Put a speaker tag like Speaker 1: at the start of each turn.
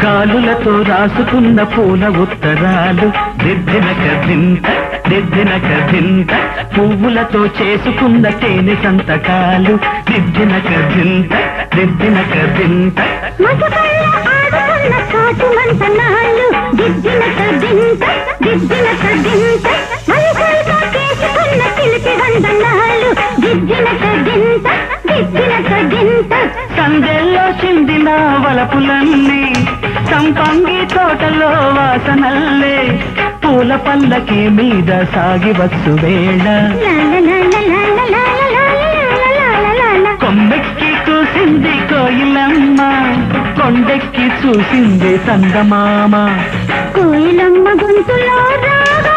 Speaker 1: గాలులతో రాసుకున్న పూల ఉత్తరాలు దిద్దినక దింత దిద్దినక దింత పువ్వులతో చేసుకున్న తేనె సంతకాలు దిద్దినక దింత దిద్దినక దింత సందెల్లో చిందిన వలపులన్నీ సంపంగి తోటలో వాసనల్లే పూల పల్లకి మీద సాగి వచ్చు వేళ కొమ్మెక్కి చూసింది కోయిలమ్మ కొండెక్కి చూసింది సందమామ
Speaker 2: కోయిలమ్మ గొంతులో రాగా